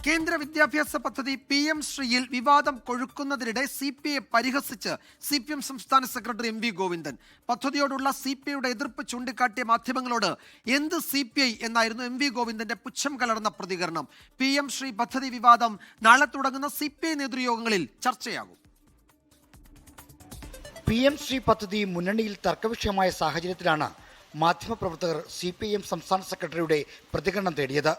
കേന്ദ്ര വിദ്യാഭ്യാസ പദ്ധതി PM ശ്രീയിൽ വിവാദം കൊഴുക്കുന്നതിനിടെ CPI പരിഹസിച്ച് CPM സംസ്ഥാന സെക്രട്ടറി MV ഗോവിന്ദൻ. പദ്ധതിയോടുള്ള CPIയുടെ എതിർപ്പ് ചൂണ്ടിക്കാട്ടിയ മാധ്യമങ്ങളോട് എന്ത് CPI എന്നായിരുന്നു MV ഗോവിന്ദന്റെ പുച്ഛം കലർന്ന പ്രതികരണം. PM ശ്രീ പദ്ധതി വിവാദം നാളെ തുടങ്ങുന്ന CPI നേതൃയോഗങ്ങളിൽ ചർച്ചയാകും. PM ശ്രീ പദ്ധതി മുന്നണിയിൽ തർക്കവിഷയമായ സാഹചര്യത്തിലാണ് മാധ്യമപ്രവർത്തകർ CPIM സംസ്ഥാന സെക്രട്ടറിയുടെ പ്രതികരണം തേടിയത്.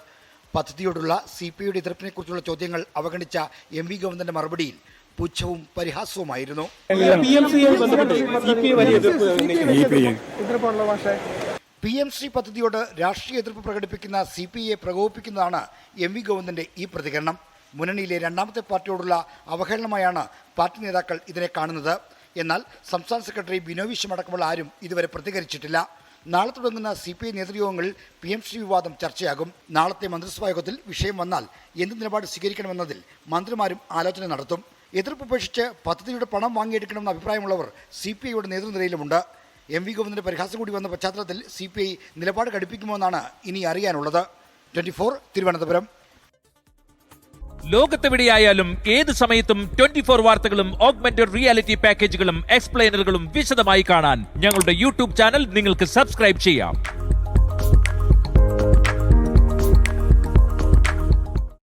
പദ്ധതിയോടുള്ള CPIയുടെ എതിർപ്പിനെക്കുറിച്ചുള്ള ചോദ്യങ്ങൾ അവഗണിച്ച MV ഗോവിന്ദന്റെ മറുപടിയിൽ പുച്ഛവും പരിഹാസവുമായിരുന്നു. PM ശ്രീ പദ്ധതിയോട് രാഷ്ട്രീയ എതിർപ്പ് പ്രകടിപ്പിക്കുന്ന CPIയെ പ്രകോപിപ്പിക്കുന്നതാണ് MV ഗോവിന്ദന്റെ ഈ പ്രതികരണം. മുന്നണിയിലെ രണ്ടാമത്തെ പാർട്ടിയോടുള്ള അവഹേളനമായാണ് പാർട്ടി നേതാക്കൾ ഇതിനെ കാണുന്നത്. എന്നാൽ സംസ്ഥാന സെക്രട്ടറി ബിനോയ് വിശ്വം അടക്കമുള്ള ആരും ഇതുവരെ പ്രതികരിച്ചിട്ടില്ല. നാളെ തുടങ്ങുന്ന CPI നേതൃയോഗങ്ങളിൽ PM ശ്രീ വിവാദം ചർച്ചയാകും. നാളത്തെ മന്ത്രിസഭാ യോഗത്തിൽ വിഷയം വന്നാൽ എന്ത് നിലപാട് സ്വീകരിക്കണമെന്നതിൽ മന്ത്രിമാരും ആലോചന നടത്തും. എതിർപ്പ് ഉപേക്ഷിച്ച് പദ്ധതിയുടെ പണം വാങ്ങിയെടുക്കണമെന്ന അഭിപ്രായമുള്ളവർ CPIയുടെ നേതൃനിരയിലുമുണ്ട്. MV ഗോവിന്ദന്റെ പരിഹാസം കൂടി വന്ന പശ്ചാത്തലത്തിൽ CPI നിലപാട് കടുപ്പിക്കുമോ എന്നാണ് ഇനി അറിയാനുള്ളത്. 24 തിരുവനന്തപുരം. ലോകത്തെവിടെയായാലും ഏത് സമയത്തും 24 വാർത്തകളും ഓഗ്മെന്റഡ് റിയാലിറ്റി പാക്കേജുകളും എക്സ്പ്ലെയിനറുകളും വിശദമായി കാണാൻ ഞങ്ങളുടെ YouTube ചാനൽ നിങ്ങൾക്ക് സബ്സ്ക്രൈബ് ചെയ്യാം.